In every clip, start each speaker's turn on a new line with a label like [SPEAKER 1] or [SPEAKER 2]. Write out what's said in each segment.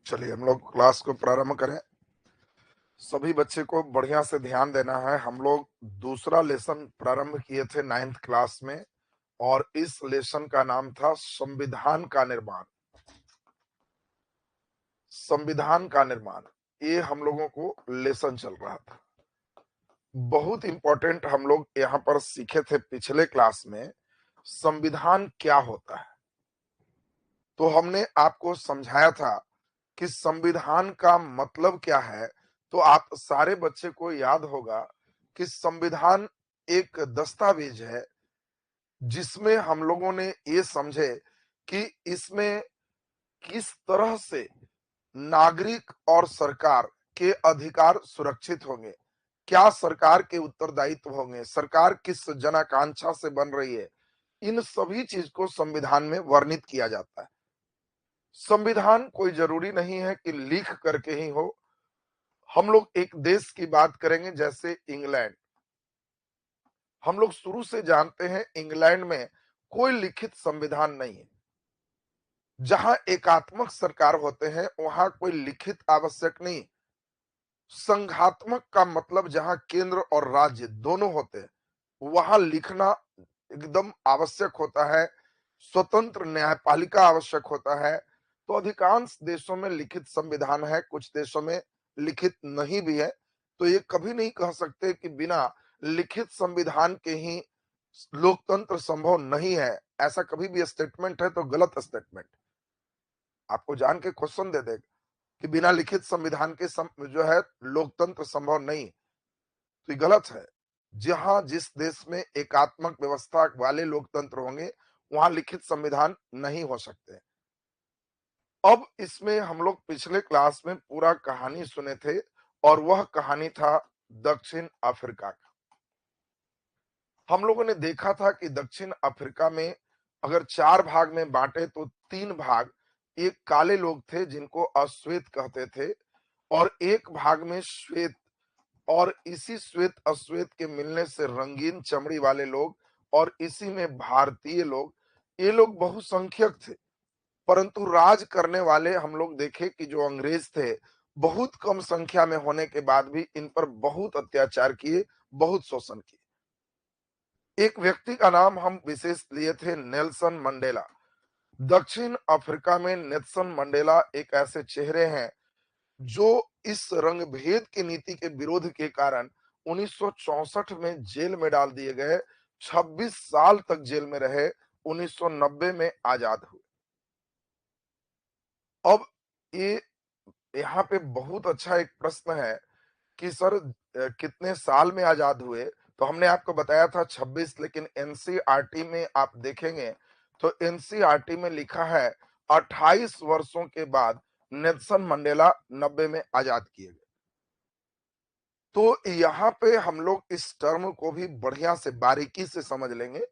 [SPEAKER 1] चलिए हम लोग क्लास को प्रारंभ करें। सभी बच्चे को बढ़िया से ध्यान देना है। हम लोग दूसरा लेसन प्रारंभ किए थे 9th क्लास में और इस लेसन का नाम था संविधान का निर्माण। संविधान का निर्माण, ये हम लोगों को लेसन चल रहा था। बहुत इंपॉर्टेंट हम लोग यहाँ पर सीखे थे पिछले क्लास में संविधान क्या होता है। तो हमने आपको समझाया था कि संविधान का मतलब क्या है। तो आप सारे बच्चे को याद होगा कि संविधान एक दस्तावेज है जिसमें हम लोगों ने ये समझे कि इसमें किस तरह से नागरिक और सरकार के अधिकार सुरक्षित होंगे, क्या सरकार के उत्तरदायित्व होंगे, सरकार किस जनाकांक्षा से बन रही है, इन सभी चीज को संविधान में वर्णित किया जाता है। संविधान कोई जरूरी नहीं है कि लिख करके ही हो। हम लोग एक देश की बात करेंगे जैसे इंग्लैंड। हम लोग शुरू से जानते हैं इंग्लैंड में कोई लिखित संविधान नहीं है। जहां एकात्मक सरकार होते हैं वहां कोई लिखित आवश्यक नहीं। संघात्मक का मतलब जहां केंद्र और राज्य दोनों होते हैं वहां लिखना एकदम आवश्यक होता है। स्वतंत्र न्यायपालिका आवश्यक होता है। तो अधिकांश देशों में लिखित संविधान है, कुछ देशों में लिखित नहीं भी है। तो ये कभी नहीं कह सकते कि बिना लिखित संविधान के ही लोकतंत्र संभव नहीं है। ऐसा कभी भी स्टेटमेंट है तो गलत स्टेटमेंट। आपको जान के क्वेश्चन दे देगा कि बिना लिखित संविधान के जो है लोकतंत्र संभव नहीं, तो ये गलत है। जहां जिस देश में एकात्मक व्यवस्था वाले लोकतंत्र होंगे वहां लिखित संविधान नहीं हो सकते। अब इसमें हम लोग पिछले क्लास में पूरा कहानी सुने थे और वह कहानी था दक्षिण अफ्रीका का। हम लोगों ने देखा था कि दक्षिण अफ्रीका में अगर 4 भाग में बांटे तो 3 भाग एक काले लोग थे जिनको अश्वेत कहते थे और एक भाग में श्वेत, और इसी श्वेत अश्वेत के मिलने से रंगीन चमड़ी वाले लोग और इसी में भारतीय लोग, ये लोग बहुसंख्यक थे। परंतु राज करने वाले हम लोग देखे कि जो अंग्रेज थे बहुत कम संख्या में होने के बाद भी इन पर बहुत अत्याचार किए, बहुत शोषण किए। एक व्यक्ति का नाम हम विशेष लिए थे नेल्सन मंडेला। दक्षिण अफ्रीका में नेल्सन मंडेला एक ऐसे चेहरे हैं जो इस रंग भेद की नीति के विरोध के कारण 1964 में जेल में डाल दिए गए। 26 साल तक जेल में रहे, 1990 में आजाद हुए। अब ये यहाँ पे बहुत अच्छा एक प्रश्न है कि सर कितने साल में आजाद हुए। तो हमने आपको बताया था 26, लेकिन एनसीईआरटी में आप देखेंगे तो एनसीईआरटी में लिखा है 28 वर्षों के बाद नेल्सन मंडेला 90 में आजाद किए गए। तो यहाँ पे हम लोग इस टर्म को भी बढ़िया से बारीकी से समझ लेंगे।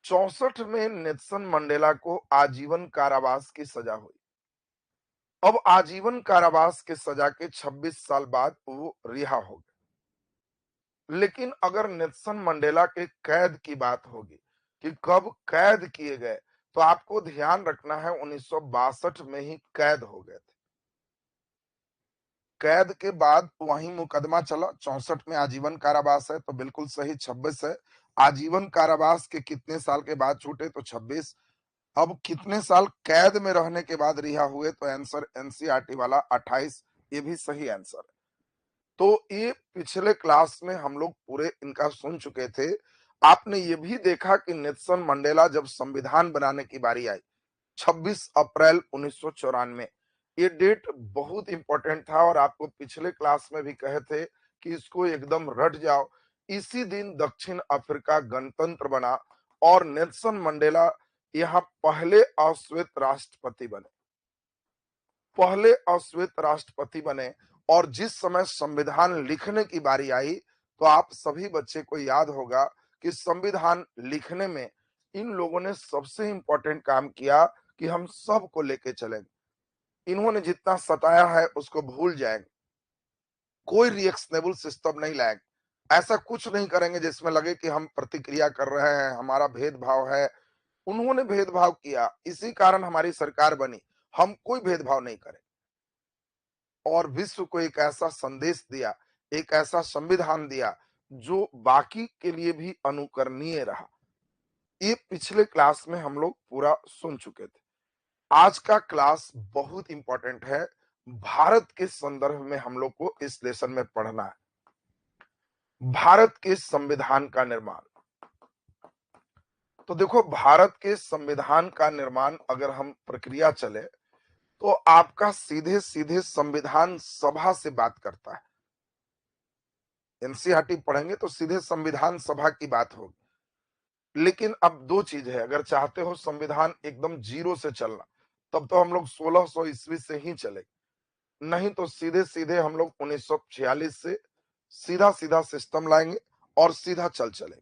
[SPEAKER 1] 64 में नेल्सन मंडेला को आजीवन कारावास की सजा हुई। अब आजीवन कारावास के सजा के 26 साल बाद वो रिहा हो गए। लेकिन अगर नेल्सन मंडेला के कैद की बात होगी कि कब कैद किए गए, तो आपको ध्यान रखना है 1962 में ही कैद हो गए थे। कैद के बाद वहीं मुकदमा चला। 64 में आजीवन कारावास है तो बिल्कुल सही 26 है। आजीवन कारावास के कितने साल के बाद छूटे, तो 26। अब कितने साल कैद में रहने के बाद रिहा हुए, तो आंसर एनसीईआरटी वाला 28, ये भी सही आंसर है। तो ये पिछले क्लास में हम लोग पूरे इनका सुन चुके थे। आपने ये भी देखा कि नेल्सन मंडेला जब संविधान बनाने की बारी आई 26 अप्रैल 1994, ये डेट बहुत इंपॉर्टेंट था और आपको पिछले क्लास में भी कहे थे कि इसको एकदम रट जाओ। इसी दिन दक्षिण अफ्रीका गणतंत्र बना और नेल्सन मंडेला यहाँ पहले अश्वेत राष्ट्रपति बने। पहले अश्वेत राष्ट्रपति बने और जिस समय संविधान लिखने की बारी आई तो आप सभी बच्चे को याद होगा कि संविधान लिखने में इन लोगों ने सबसे इंपॉर्टेंट काम किया कि हम सबको लेके चलेंगे। इन्होंने जितना सताया है उसको भूल जाएंगे। कोई रिएक्शनेबल सिस्टम नहीं लाएंगे। ऐसा कुछ नहीं करेंगे जिसमें लगे कि हम प्रतिक्रिया कर रहे हैं, हमारा भेदभाव है। उन्होंने भेदभाव किया, इसी कारण हमारी सरकार बनी। हम कोई भेदभाव नहीं करें। और विश्व को एक ऐसा संदेश दिया, एक ऐसा संविधान दिया जो बाकी के लिए भी अनुकरणीय रहा। ये पिछले क्लास में हम लोग पूरा सुन चुके थे। आज का क्लास बहुत इंपॉर्टेंट है। भारत के संदर्भ में हम लोग को इस लेसन में पढ़ना है। भारत के संविधान का निर्माण। तो देखो, भारत के संविधान का निर्माण अगर हम प्रक्रिया चले तो आपका सीधे सीधे संविधान सभा से बात करता है। एनसीईआरटी पढ़ेंगे तो सीधे संविधान सभा की बात होगी। लेकिन अब दो चीज है, अगर चाहते हो संविधान एकदम जीरो से चलना, तब तो हम लोग 1600 ईस्वी से ही चले, नहीं तो सीधे सीधे हम लोग 1946 से सीधा सीधा सिस्टम लाएंगे और सीधा चले।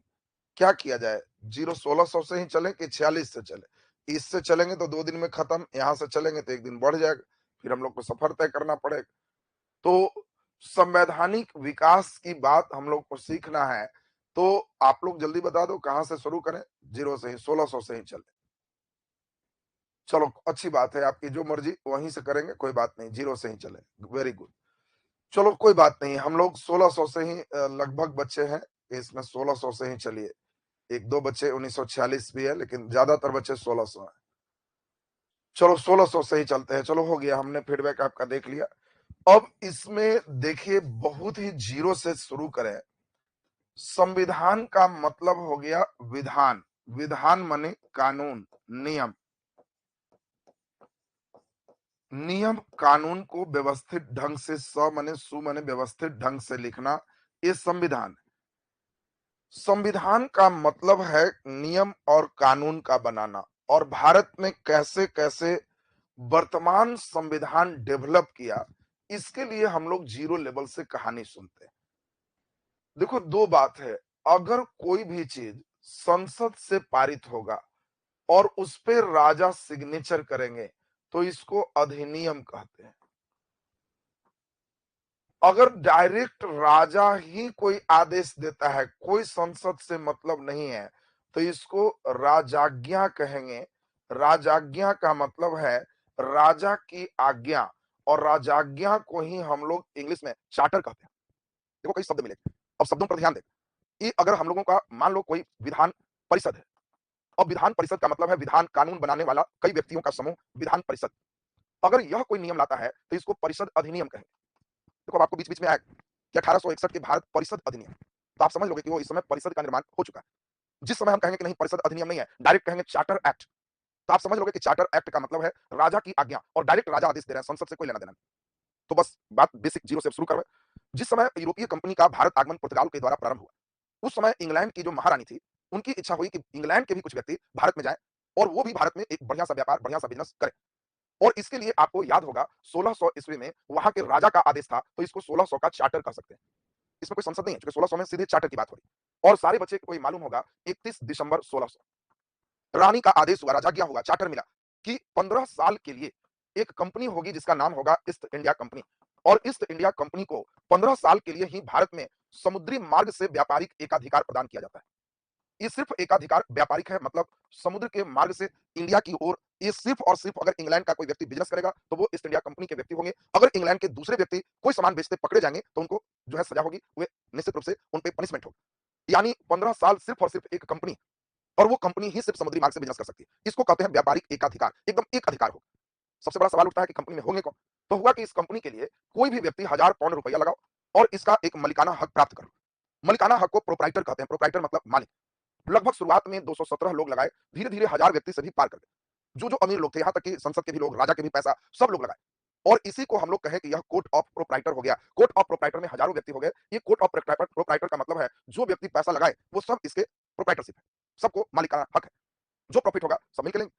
[SPEAKER 1] क्या किया जाए, जीरो 1600 से ही चले कि 46 से चले? इससे चलेंगे तो 2 दिन में खत्म, यहां से चलेंगे तो 1 दिन बढ़ जाएगा, फिर हम लोग को सफर तय करना पड़ेगा। तो संवैधानिक विकास की बात हम लोग को सीखना है, तो आप लोग जल्दी बता दो कहां से शुरू करें? जीरो से ही, 1600 से ही चले। चलो अच्छी बात है, आपकी जो मर्जी वहीं से करेंगे, कोई बात नहीं, जीरो से ही चले, वेरी गुड। चलो कोई बात नहीं, हम लोग 1600 से ही लगभग बच्चे हैं, इसमें 1600 से ही चलिए। एक दो बच्चे 1946 भी है, लेकिन ज्यादातर बच्चे 1600 है। चलो 1600 से ही चलते हैं। चलो हो गया, हमने फीडबैक आपका देख लिया। अब इसमें देखिए, बहुत ही जीरो से शुरू करें। संविधान का मतलब हो गया विधान। विधान माने कानून, नियम। नियम कानून को व्यवस्थित ढंग से, स माने सु माने व्यवस्थित ढंग से लिखना, ये संविधान। संविधान का मतलब है नियम और कानून का बनाना। और भारत में कैसे कैसे वर्तमान संविधान डेवलप किया, इसके लिए हम लोग जीरो लेवल से कहानी सुनते हैं। देखो दो बात है, अगर कोई भी चीज संसद से पारित होगा और उस पे राजा सिग्नेचर करेंगे तो इसको अधिनियम कहते हैं। अगर डायरेक्ट राजा ही कोई आदेश देता है, कोई संसद से मतलब नहीं है, तो इसको राजाज्ञा कहेंगे। राजाज्ञा का मतलब है राजा की आज्ञा, और राजाज्ञा को ही हम लोग इंग्लिश में चार्टर कहते हैं। देखो कई शब्द मिले, अब शब्दों पर ध्यान दे। ये अगर हम लोगों का मान लो कोई विधान परिषद है, अब विधान परिषद का मतलब है विधान कानून बनाने वाला कई व्यक्तियों का समूह, विधान परिषद। अगर यह कोई नियम लाता है तो इसको परिषद अधिनियम कहेंगे। देखो अब आपको बीच बीच में आया कि 1861 के भारत परिषद अधिनियम, तो आप समझ लोगे कि वो इस समय परिषद का निर्माण हो चुका है। जिस समय हम कहेंगे कि नहीं परिषद अधिनियम नहीं है, डायरेक्ट कहेंगे चार्टर एक्ट, तो आप समझ लोगे कि चार्टर एक्ट का मतलब है राजा की आज्ञा, और डायरेक्ट राजा आदेश दे रहे हैं, संसद से कोई लेना देना नहीं। तो बस बात बेसिक जीरो से शुरू करवे। जिस समय यूरोपीय कंपनी का भारत आगमन पुर्तगाल के द्वारा प्रारंभ हुआ, उस समय इंग्लैंड की जो महारानी थी, उनकी इच्छा हुई कि इंग्लैंड के भी कुछ व्यक्ति भारत में जाएं और वो भी भारत में एक बढ़िया सा व्यापार, बढ़िया सा बिजनेस करें। और इसके लिए आपको याद होगा 1600 ईस्वी में वहां के राजा का आदेश था, तो इसको 1600 का चार्टर कह सकते हैं। इसमें कोई संसद नहीं है, क्योंकि 1600 में सीधे चार्टर की बात हो रही। और सारे बच्चे को मालूम होगा 31 दिसंबर 1600 रानी का आदेश हुआ, राजाज्ञा हुआ, चार्टर मिला कि 15 साल के लिए एक कंपनी होगी जिसका नाम होगा ईस्ट इंडिया कंपनी। और ईस्ट इंडिया कंपनी को 15 साल के लिए ही भारत में समुद्री मार्ग से व्यापारिक एकाधिकार प्रदान किया जाता है। ये सिर्फ एकाधिकार व्यापारिक है, मतलब समुद्र के मार्ग से इंडिया की ओर। ये सिर्फ और सिर्फ अगर इंग्लैंड का कोई व्यक्ति बिजनेस करेगा तो वो ईस्ट इंडिया कंपनी के व्यक्ति होंगे। अगर इंग्लैंड के दूसरे व्यक्ति कोई सामान बेचते पकड़े जाएंगे तो उनको जो है सजा होगी, वे निश्चित रूप से उन पे पनिशमेंट होगी। यानी 15 साल सिर्फ और सिर्फ एक कंपनी, और वो कंपनी ही सिर्फ समुद्री मार्ग से बिजनेस कर सकती है। इसको कहते हैं व्यापारिक एकाधिकार, एकदम एक अधिकार हो। सबसे बड़ा सवाल उठता है कि कंपनी में होंगे कौन? तो हुआ कि इस कंपनी के लिए कोई भी व्यक्ति 1000 पाउंड रुपया लगाओ और इसका एक मलिकाना हक प्राप्त करो। मलिकाना हक को प्रोप्राइटर कहते हैं, प्रोप्राइटर मतलब मालिक। लगभग शुरुआत में 217 लोग लगाए, धीरे धीरे 1000 व्यक्ति से भी पार कर गए। जो जो अमीर लोग थे, यहाँ तक कि संसद के भी लोग, राजा के भी पैसा, सब लोग लगाए। और इसी को हम लोग कहें कि यह कोर्ट ऑफ प्रोप्राइटर हो गया। कोर्ट ऑफ प्रोप्राइटर में हजारों व्यक्ति हो गए। ये कोर्ट ऑफ प्रोप्राइटर का मतलब है जो व्यक्ति पैसा लगाए वो सब इसके प्रोप्राइटरशिप है, सबको मालिकाना हक है, जो प्रॉफिट होगा सब मिलके लेंगे।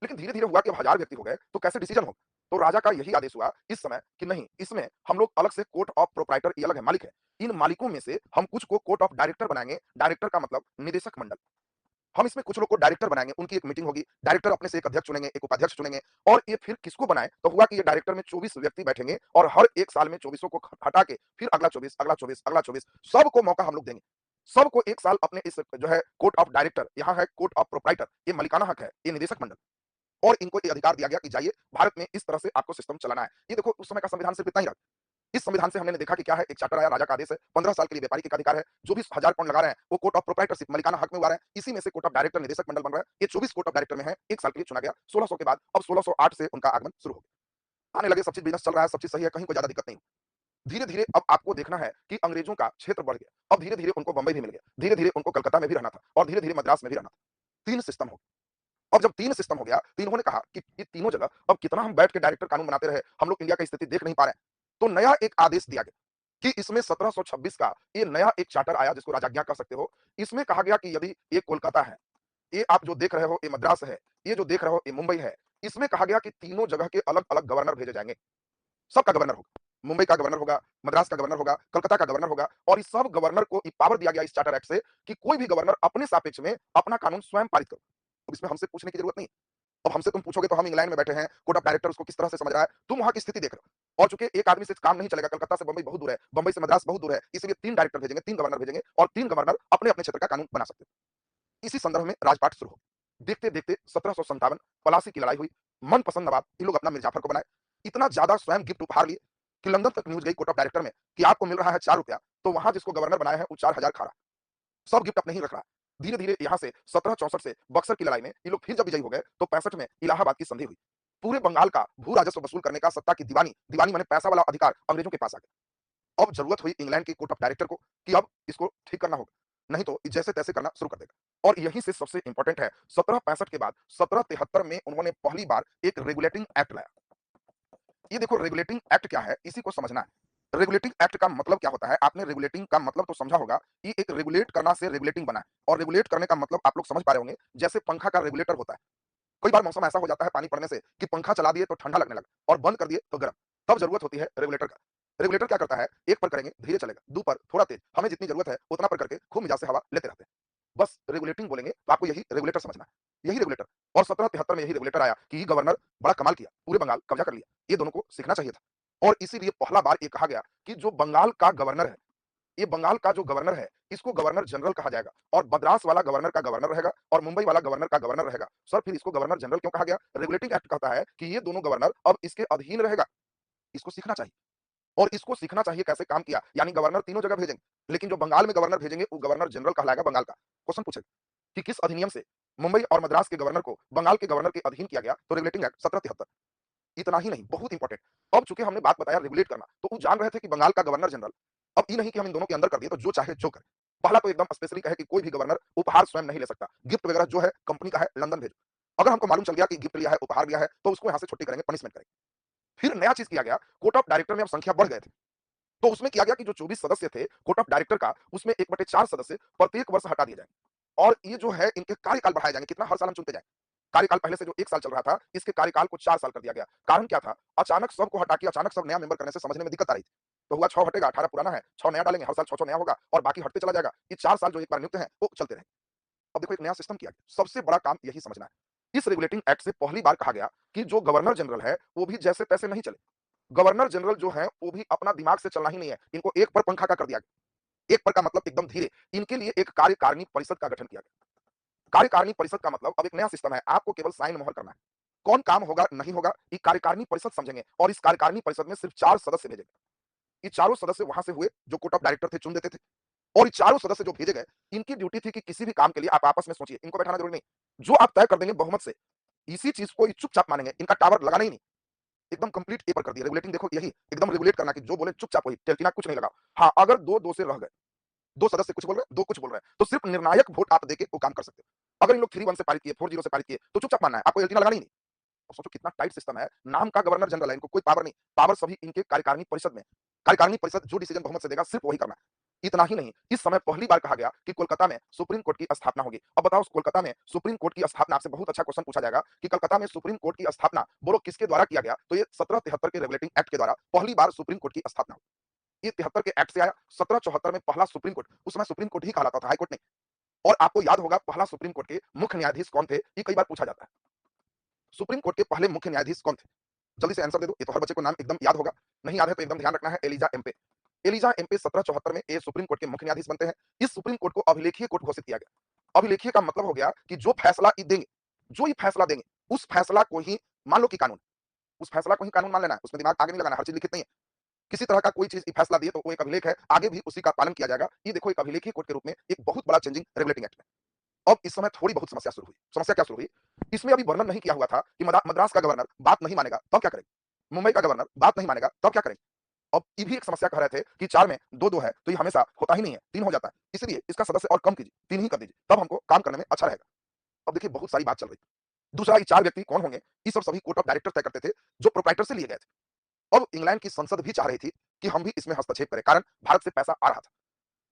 [SPEAKER 1] लेकिन धीरे धीरे हुआ कि अब 1000 व्यक्ति हो गए तो कैसे डिसीजन हो? तो राजा का यही आदेश हुआ इस समय कि नहीं, इसमें हम लोग अलग से कोर्ट ऑफ प्रोप्राइटर, ये अलग है, मालिक है। इन मालिकों में से हम कुछ को कोर्ट ऑफ डायरेक्टर बनाएंगे। डायरेक्टर का मतलब निदेशक मंडल। हम इसमें कुछ लोग को डायरेक्टर बनाएंगे, उनकी एक मीटिंग होगी, डायरेक्टर अपने से एक अध्यक्ष चुनेंगे, एक उपाध्यक्ष चुनेंगे। और ये फिर किसको बनाए? तो हुआ कि ये डायरेक्टर में 24 व्यक्ति बैठेंगे और हर एक साल में 24 को हटा के फिर अगला 24, अगला 24, अगला 24, सबको मौका हम लोग देंगे। सबको एक साल अपने इस जो है कोर्ट ऑफ डायरेक्टर, यहाँ है कोर्ट ऑफ प्रोप्राइटर, ये मलिकाना हक है, ये निदेशक मंडल। और इनको ये अधिकार दिया गया कि जाइए भारत में इस तरह से आपको सिस्टम चलाना है। ये देखो उस समय का संविधान सिर्फ इतना ही रहा। इस संविधान से हमने देखा कि क्या है, एक चार्टर आया, राजा का आदेश है, 15 साल के लिए व्यापारी के अधिकार है, जो भी 1000 पाउंड लगा रहे हैं, वो कोर्ट ऑफ प्रोप्राइटरशिप मालिकाना हक में उड़ा रहे हैं, इसी में से कोर्ट ऑफ डायरेक्टर निदेशक मंडल बन रहा है। ये 24 कोर्ट ऑफ डायरेक्टर में है, 1 साल के लिए चुना गया, 1600 के बाद अब 1608 से उनका आगमन शुरू हो गया। आने लगे, सब चीज बिजनेस चल रहा है, सब चीज सही है, कहीं कोई ज्यादा दिक्कत नहीं। धीरे-धीरे अब आपको देखना है कि अंग्रेजों का क्षेत्र बढ़ गया। अब धीरे-धीरे उनको बंबई भी मिल गया, धीरे-धीरे उनको कलकत्ता में भी रहना था और धीरे-धीरे मद्रास में भी रहना था। 3 सिस्टम हो गए। अब जब 3 सिस्टम हो गया, तो इन्होंने कहा कि ये तीनों जगह अब कितना हम बैठ के डायरेक्टर कानून बनाते रहे, हम लोग इंडिया की स्थिति देख नहीं पा रहे हैं। तो नया एक आदेश दिया गया कि इसमें 1726 का ये नया एक चार्टर आया जिसको राजाज्ञा कह सकते हो। इसमें कहा गया कि यदि ये कोलकाता है, ये आप जो देख रहे हो ये मद्रास है, ये जो देख रहे हो ये मुंबई है। इसमें कहा गया कि तीनों जगह के अलग-अलग गवर्नर भेजे जाएँगे। सबका गवर्नर होगा। मुंबई का गवर्नर होगा, मद्रास का गवर्नर होगा, कलकत्ता का गवर्नर होगा और इस सब गवर्नर को ये पावर दिया गया इस चार्टर एक्ट से कि कोई भी गवर्नर अपने सापेक्ष में अपना कानून स्वयं पारित करो। अब इसमें हमसे पूछने की जरूरत नहीं। अब हमसे तुम पूछोगे तो हम इंग्लैंड में बैठे हैं, कोर्ट ऑफ डायरेक्टर उसको किस तरह से समझ रहा है, तुम वहाँ की स्थिति देख रहे हो। और चूंकि एक आदमी से काम नहीं चलेगा, कलकत्ता से बंबई बहुत दूर है, बंबई से मद्रास बहुत दूर है, इसलिए 3 डायरेक्टर भेजेंगे, 3 गवर्नर भेजेंगे और 3 गवर्नर अपने-अपने क्षेत्र का कानून बना सकते हैं। इसी संदर्भ में राजपाट शुरू हो। देखते-देखते 1757 पलासी की लड़ाई हुई, मनपसंद नवाब ये लोग अपना मिर्जाफर को बनाए। इतना ज्यादा स्वयं गिफ्ट उपहार लिए कि लंदन तक न्यूज़ गई कोर्ट ऑफ डायरेक्टर में कि आपको मिल रहा है 4 रुपया, तो वहाँ जिसको गवर्नर बनाया है वो 4000 खा रहा है। सब गिफ्ट अपने ही रख रहा है। धीरे-धीरे यहाँ से 1764 से बक्सर की लड़ाई में ये लोग फिर जब विजयी हो गए, तो 65 में इलाहाबाद की संधि हुई। पूरे बंगाल का भू राजस्व वसूल करने का सत्ता की दीवानी, दीवानी माने पैसा वाला अधिकार अंग्रेजों के पास आ गया। अब जरूरत हुई इंग्लैंड की कोर्ट ऑफ डायरेक्टर को कि अब इसको ठीक करना होगा, नहीं तो जैसे-तैसे करना शुरू कर देगा। और यहीं से सबसे इंपॉर्टेंट है, 1765 के बाद 1773 में उन्होंने पहली बार एक रेगुलेटिंग एक्ट लाया। ये देखो रेगुलेटिंग एक्ट क्या है, इसी को समझना है। रेगुलेटिंग एक्ट का मतलब क्या होता है? आपने रेगुलेटिंग का मतलब तो समझा होगा कि एक रेगुलेट करना से रेगुलेटिंग बना है और रेगुलेट करने का मतलब आप लोग समझ पा रहे होंगे, जैसे पंखा का रेगुलेटर होता है। कई बार मौसम ऐसा हो जाता है पानी पड़ने से कि पंखा चला दिए तो ठंडा लगने लगा और बंद कर दिए तो गर्म। तब जरूरत होती है रेगुलेटर का। रेगुलेटर क्या करता है? एक पर करेंगे धीरे चलेगा, दो पर थोड़ा तेज, हमें जितनी जरूरत है उतना पर करके खूब मिजाज से हवा लेते रहते हैं। बस रेगुलेटिंग बोलेंगे तो आपको यही रेगुलेटर समझना है। यही रेगुलेटर और 1773 में यही रेगुलेटर आया कि ये गवर्नर बड़ा कमाल किया, पूरे बंगाल कब्जा कर लिया। ये दोनों को सीखना चाहिए था और इसीलिए पहला बार ये कहा गया कि जो बंगाल का गवर्नर है, ये बंगाल का जो गवर्नर है, इसको गवर्नर जनरल कहा जाएगा और मद्रास वाला गवर्नर का गवर्नर रहेगा और मुंबई वाला गवर्नर का गवर्नर रहेगा। सर फिर इसको गवर्नर जनरल क्यों कहा गया? रेगुलेटिंग एक्ट कहता है कि ये दोनों गवर्नर अब इसके अधीन रहेगा। इसको सीखना चाहिए और इसको सीखना चाहिए कैसे काम किया, यानी गवर्नर तीनों जगह भेजेंगे, लेकिन जो बंगाल में गवर्नर भेजेंगे वो गवर्नर जनरल कहलाएगा बंगाल का। क्वेश्चन पूछेगा कि किस अधिनियम से मुंबई और मद्रास के गवर्नर को बंगाल के गवर्नर के अधीन किया गया? तो रेगुलेटिंग एक्ट 1773। इतना ही नहीं, बहुत इंपॉर्टेंट। अब चूंकि हमने बात बताया रेगुलेट करना, तो वो जान रहे थे कि बंगाल का गवर्नर जनरल अब ये नहीं कि हम इन दोनों के अंदर कर दिए तो जो चाहे जो करे। पहला तो एकदम स्पेशली कहे कि कोई भी गवर्नर उपहार स्वयं नहीं ले सकता, गिफ्ट वगैरह जो है कंपनी का है, लंदन भेजो। अगर हमको मालूम चल गया कि गिफ्ट लिया है, उपहार लिया है, तो उसको यहाँ से छुट्टी करेंगे, पनिशमेंट करेंगे। फिर नया चीज किया गया, कोर्ट ऑफ डायरेक्टर में अब संख्या बढ़ गए थे, तो उसमें किया गया कि जो 24 सदस्य थे कोर्ट ऑफ डायरेक्टर का, उसमें 1/4 सदस्य प्रत्येक वर्ष हटा दिए जाएंगे और ये जो है इनके कार्यकाल बढ़ाए जाएंगे, कितना हर साल हम चुनते जाएंगे। कार्यकाल पहले से जो 1 साल चल रहा था, इसके कार्यकाल को 4 साल कर दिया गया। कारण क्या था? अचानक सबको हटा के अचानक सब नया मेंबर करने से समझने में दिक्कत आ रही थी। तो हुआ 6 हटेगा, 18 पुराना है, 6 नया डालेंगे, हर साल 6-6 नया होगा और बाकी हटते चला जाएगा। ये 4 साल जो एक बार नियुक्त हैं, वो चलते रहेंगे। अब देखो एक नया सिस्टम किया गया। सबसे बड़ा काम यही समझना है। इस रेगुलेटिंग एक्ट से पहली बार कहा गया कि जो गवर्नर जनरल है, वो भी जैसे-तैसे नहीं चले। गवर्नर जनरल जो हैं, वो भी अपना दिमाग से चलना ही नहीं है। इनको एक पर पंखा का कर दिया गया। एक पर का मतलब एकदम धीरे। इनके लिए एक कार्यकारिणी परिषद का गठन किया गया। कार्यकारिणी परिषद का मतलब अब एक नया सिस्टम है, आपको केवल साइन मोहर करना है। कौन काम होगा, नहीं होगा, ये कार्यकारिणी परिषद समझेंगे और इस कार्यकारिणी परिषद में सिर्फ 4 सदस्य भेजेंगे। ये चारों सदस्य वहां से हुए जो कोर्ट ऑफ डायरेक्टर थे, चुन देते थे और ये चारों सदस्य जो भेजे गए, इनकी ड्यूटी थी कि किसी भी काम के लिए आप आपस में सोचिए, इनको बैठाना जरूरी नहीं। जो आप तय कर देंगे बहुमत से, इसी चीज को ये चुपचाप मानेंगे, इनका टावर लगाना ही नहीं। एकदम कंप्लीट ए पर कर दिया। रेगुलेटिंग देखो यही, एकदम रेगुलेट करना कि जो बोले चुपचाप वही, टेल्टिना कुछ नहीं लगाओ। हाँ, अगर 2-2 से रह गए, 2 सदस्य कुछ बोल रहे हैं, 2 कुछ बोल रहे हैं, तो सिर्फ निर्णायक वोट आप देके वो काम कर सकते हो। अगर इन लोग 3-1 से पारित किए, 4-0 से पारित किए, तो चुपचाप मानना है, आपको एल्टिना लगानी ही नहीं। तो सोचो कितना टाइट सिस्टम है। नाम का गवर्नर जनरल है, इनको कोई पावर नहीं। पावर सभी इनके कार्यकारिणी परिषद में। कार्यकारिणी परिषद जो डिसीजन बहुमत से देगा, सिर्फ वही करना है। इतना ही नहीं, इस समय पहली बार कहा गया कि कोलकाता में सुप्रीम कोर्ट की स्थापना होगी। अब बताओ, कोलकाता में सुप्रीम कोर्ट की स्थापना, आपसे बहुत अच्छा क्वेश्चन पूछा जाएगा कि कलकत्ता में सुप्रीम कोर्ट की स्थापना बोलो किसके द्वारा किया गया? तो ये 1773 के रेगुलेटिंग एक्ट के द्वारा पहली बार सुप्रीम कोर्ट की स्थापना हुई। ये 73 के एक्ट से आया। 1774 में पहला सुप्रीम कोर्ट, उस समय सुप्रीम कोर्ट ही कहलाता था, हाई कोर्ट नहीं। और आपको याद होगा पहला सुप्रीम कोर्ट के मुख्य न्यायाधीश कौन थे? ये कई बार पूछा जाता है। सुप्रीम कोर्ट के पहले मुख्य न्यायाधीश कौन थे? जल्दी से आंसर दे दो, ये तो हर बच्चे को नाम एकदम याद होगा। नहीं याद है तो एकदम ध्यान रखना है, एलिजा एम्पे। एलिजा एम्पे 1774 में ये सुप्रीम कोर्ट के मुख्य न्यायाधीश बनते हैं। इस सुप्रीम कोर्ट को अभिलेखीय कोर्ट घोषित किया गया। अभिलेखीय का मतलब हो गया कि जो फैसला ये देंगे, जो ये फैसला देंगे, उस फैसला को ही मान लो कि कानून, उस फैसला को ही कानून मान लेना है, उसमें दिमाग आगे नहीं लगाना, हर चीज़ लिखित नहीं है। किसी तरह का कोई चीज़ फैसला दिए तो वो एक अभिलेख है, आगे भी उसी का पालन किया जाएगा। ये देखो एक अभिलेखीय कोर्ट के रूप में एक बहुत बड़ा चेंजिंग रेगुलेटिंग एक्ट है। अब इस समय थोड़ी बहुत समस्या शुरू हुई। समस्या क्या शुरू हुई? इसमें अभी वर्णन नहीं किया हुआ था कि मद्रास का गवर्नर बात नहीं मानेगा, तब क्या करेंगे? मुंबई का गवर्नर बात नहीं मानेगा, तब क्या करेंगे? अब ये भी एक समस्या कह रहे थे कि 4 में 2-2 है, तो ये हमेशा होता ही नहीं है, 3 हो जाता है। इसलिए इसका सदस्य और कम कीजिए, 3 ही कर दीजिए, तब हमको काम करने में अच्छा रहेगा। अब देखिए बहुत सारी बात चल रही है। दूसरा ये 4 व्यक्ति कौन होंगे? ये सब सभी कोर्ट ऑफ डायरेक्टर तय करते थे, जो प्रोप्राइटर से लिए गए थे। अब इंग्लैंड की संसद भी चाह रही थी कि हम भी इसमें हस्तक्षेप करें, कारण भारत से पैसा आ रहा था।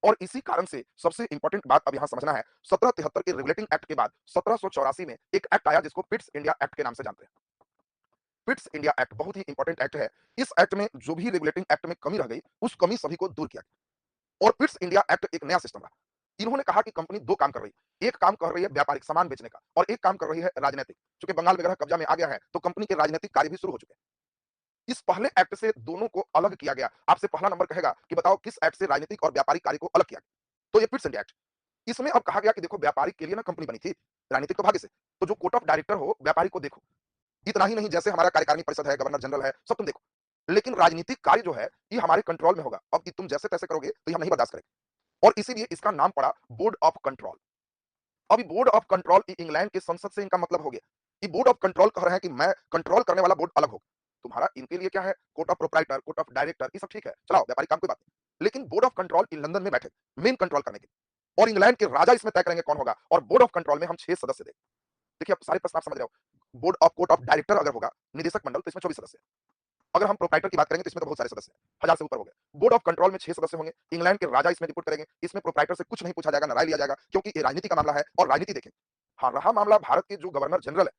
[SPEAKER 1] और इसी कारण से सबसे इंपॉर्टेंट बात अब यहां समझना है, 1773 के रेगुलेटिंग एक्ट के बाद 1784 में एक एक्ट आया जिसको पिट्स इंडिया एक्ट के नाम से जानते हैं। पिट्स इंडिया एक्ट बहुत ही इंपॉर्टेंट एक्ट है। इस एक्ट में जो भी रेगुलेटिंग एक्ट में कमी रह गई, उस कमी सभी को दूर किया गया। और पिट्स इंडिया एक्ट एक नया सिस्टम रहा। इन्होंने कहा कि कंपनी 2 काम कर रही है। एक काम कर रही है व्यापारिक सामान बेचने का और एक काम कर रही है राजनीतिक। चूंकि बंगाल वगैरह कब्जा में आ गया है, तो कंपनी के राजनीतिक कार्य भी शुरू हो चुके हैं। इस पहले एक्ट से दोनों को अलग किया गया। आपसे पहला नंबर कहेगा कि बताओ किस एक्ट से राजनीतिक और व्यापारिक कार्य को अलग किया गया? तो ये पिट्स इंडिया एक्ट। इसमें अब कहा गया कि देखो व्यापारिक के लिए ना कंपनी बनी थी, राजनीतिक तो भाग्य से। तो जो कोर्ट ऑफ डायरेक्टर हो, व्यापारिक को देखो। इतना ही नहीं, जैसे हमारा कार्यकारिणी परिषद है, गवर्नर जनरल है, सब तुम देखो। लेकिन राजनीतिक कार्य जो है, ये हमारे कंट्रोल में होगा। अब ये तुम जैसे-तैसे करोगे, तो ये हम नहीं बर्दाश्त करेंगे। और इसीलिए इसका नाम पड़ा बोर्ड ऑफ कंट्रोल। अब ये बोर्ड ऑफ कंट्रोल इंग्लैंड की संसद से इनका मतलब हो गया। ये बोर्ड ऑफ कंट्रोल कह रहे हैं कि मैं कंट्रोल करने वाला बोर्ड अलग होगा। तुम्हारा इनके लिए क्या है, court of proprietor, court of director, ये सब ठीक है, चलाओ व्यापारिक काम कोई बात नहीं। लेकिन board of control in London में बैठे, मेन कंट्रोल करने के लिए। और इंग्लैंड के राजा इसमें तय करेंगे कौन होगा। और बोर्ड ऑफ कंट्रोल में हम 6 सदस्य देंगे। देखिए अब सारे प्रस्ताव समझ रहे हो। Board of court of director अगर होगा, निदेशक मंडल, तो इसमें 24 सदस्य हैं। अगर हम प्रोप्राइटर की बात करेंगे तो इसमें तो बहुत सारे सदस्य हैं, 1000 से ऊपर हो गए। बोर्ड ऑफ कंट्रोल में 6 सदस्य होंगे। इंग्लैंड के राजा इसमें रिपोर्ट करेंगे। इसमें प्रोप्राइटर से कुछ नहीं पूछा जाएगा, ना राय लिया जाएगा, क्योंकि ये राजनीति का मामला है और राजनीति देखेंगे। हाँ, रहा मामला भारत के जो गवर्नर जनरल है,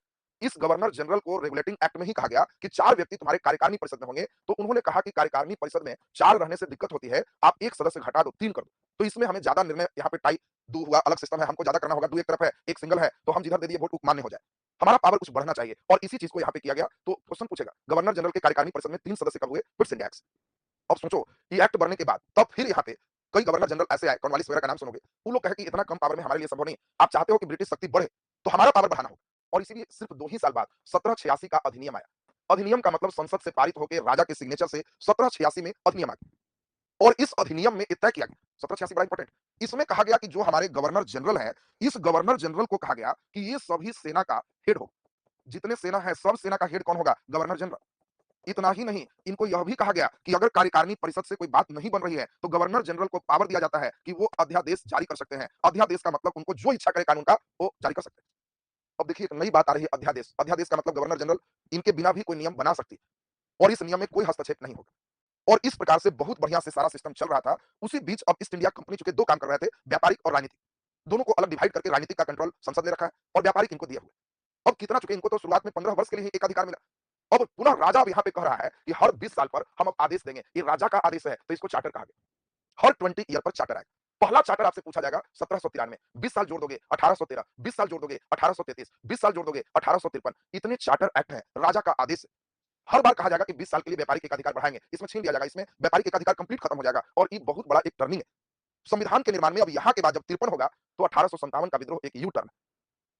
[SPEAKER 1] इस गवर्नर जनरल को रेगुलेटिंग एक्ट में ही कहा गया कि 4 व्यक्ति तुम्हारे कार्यकारिणी परिषद में होंगे। तो उन्होंने कहा कि कार्यकारिणी परिषद में 4 रहने से दिक्कत होती है, आप 1 सदस्य घटा दो, 3 कर दो। तो इसमें हमें ज्यादा निर्णय यहाँ पे टाई 2 हुआ, अलग सिस्टम है, हमको ज्यादा करना होगा। 2 एक तरफ है, 1 सिंगल है, तो हम जिधर दे दिए वोट मान्य हो जाए। हमारा पावर कुछ बढ़ना चाहिए और इसी चीज को यहाँ पे किया गया। तो क्वेश्चन पूछेगा, गवर्नर जनरल के कार्यकारिणी परिषद में 3 सदस्य कब हुए? Pitt's India act. अब सोचो, ये एक्ट बनने के बाद तब फिर यहाँ पे कई गवर्नर जनरल ऐसे आए, कॉर्नवालिस वगैरह का नाम सुनोगे। वो लोग कहे कि इतना कम पावर में हमारे लिए संभव नहीं। आप चाहते हो कि ब्रिटिश शक्ति बढ़े, तो हमारा पावर बढ़ाना होगा। और इसीलिए सिर्फ 2 ही साल बाद 1786 का अधिनियम आया। अधिनियम का मतलब संसद से पारित होकर राजा के सिग्नेचर से 1786 में अधिनियम आ गया। और इस अधिनियम में तय किया गया, 1786 बड़ा इंपॉर्टेंट। इसमें कहा गया कि जो हमारे गवर्नर जनरल है, इस गवर्नर जनरल को कहा गया कि ये सभी सेना का हेड हो। जितने सेना है, सब सेना का हेड कौन होगा? Governor general. इतना ही नहीं, इनको यह भी कहा गया कि अगर कार्यकारिणी परिषद से कोई बात नहीं बन रही है, तो गवर्नर जनरल को पावर दिया जाता है कि वो अध्यादेश जारी कर सकते हैं। अध्यादेश का मतलब उनको जो इच्छा करे कानून का, वो जारी कर सकते हैं। अब देखिए एक नई बात आ रही है, अध्यादेश। अध्यादेश का मतलब गवर्नर जनरल इनके बिना भी कोई नियम बना सकती है और इस नियम में कोई हस्तक्षेप नहीं होगा। और इस प्रकार से बहुत बढ़िया से सारा सिस्टम चल रहा था। उसी बीच अब ईस्ट इंडिया कंपनी चूंकि 2 काम कर रहे थे, व्यापारिक और राजनीतिक। दोनों को अलग डिवाइड करके राजनीतिक का कंट्रोल संसद ने रखा है और व्यापारिक इनको दिया हुआ है। अब कितना चूंकि इनको तो शुरुआत में 15 वर्ष के लिए ही एक अधिकार मिला। अब पुनः राजा अब यहाँ पे कह रहा है कि हर 20 साल पर हम अब आदेश देंगे। ये राजा का आदेश है, तो इसको चार्टर कहा गया। हर 20 ईयर पर चार्टर आएगा। पहला चार्टर आपसे पूछा जाएगा 1793, 20 साल जोड़ दोगे 1813, 20 साल जोड़ दोगे 1833, 20 साल जोड़ दोगे 1853। इतने चार्टर एक्ट हैं, राजा का आदेश है। हर बार कहा जाएगा कि 20 साल के लिए व्यापारिक एकाधिकार बढ़ाएंगे, इसमें छीन लिया जाएगा, इसमें व्यापारिक एकाधिकार कंप्लीट खत्म हो जाएगा। और ये बहुत बड़ा एक टर्निंग है संविधान के निर्माण में। अब यहाँ के बाद जब 53 होगा, तो 1857 का विद्रोह एक यू टर्न।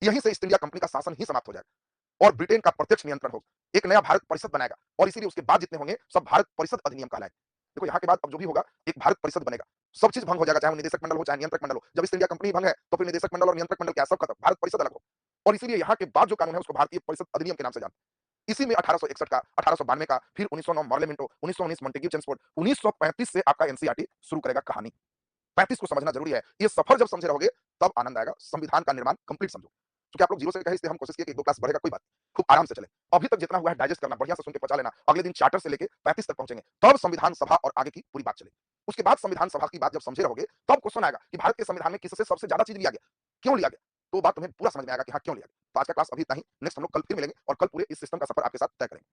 [SPEAKER 1] यहीं से ईस्ट इंडिया कंपनी का शासन ही समाप्त हो जाएगा और ब्रिटेन का प्रत्यक्ष नियंत्रण होगा। एक नया भारत परिषद बनाएगा और इसीलिए उसके बाद जितने होंगे सब भारत परिषद अधिनियम कहलाएंगे। देखो यहाँ के बाद अब जो भी होगा, एक भारत परिषद बनेगा। सब चीज भंग हो जाएगा, चाहे वो निदेशक मंडल हो, चाहे नियंत्रक मंडल हो। जब ईस्ट इंडिया कंपनी भंग है, तो फिर निदेशक मंडल और नियंत्रक मंडल क्या, सब खत्म, भारत परिषद अलग हो। और इसीलिए यहाँ के बाद जो कानून है उसको भारतीय परिषद अधिनियम के नाम से जानते हैं। इसी में 1861 का, 1892 का, फिर 1909 मॉर्लेमेंटो, 1919 मॉन्टेग्यू चेम्सफोर्ड, 1935 से आपका एनसीईआरटी शुरू करेगा कहानी। 35 को समझना जरूरी है। ये सफर जब समझे रहोगे, तब आनंद आएगा। संविधान का निर्माण कंप्लीट समझो। क्योंकि आप लोग जीरो से कहे, इसलिए हम कोशिश किए कि 1-2 क्लास बढ़ेगा, कोई बात नहीं। खूब आराम से चले। अभी तक जितना हुआ है डाइजेस्ट करना, बढ़िया से सुन के पचा लेना। अगले दिन चार्टर से लेके 35 तक पहुंचेंगे, तब संविधान सभा और आगे की पूरी बात चलेगी। उसके बाद संविधान सभा की बात जब समझे रहोगे, तब क्वेश्चन आएगा कि भारत के संविधान में किससे सबसे ज्यादा चीज लिया गया, क्यों लिया गया। तो बात तुम्हें पूरा समझ में आएगा कि हाँ क्यों लिया गया। तो आज का क्लास अभी इतना ही। नेक्स्ट हम लोग कल फिर मिलेंगे और कल पूरे इस सिस्टम का सफर आपके साथ तय करेंगे।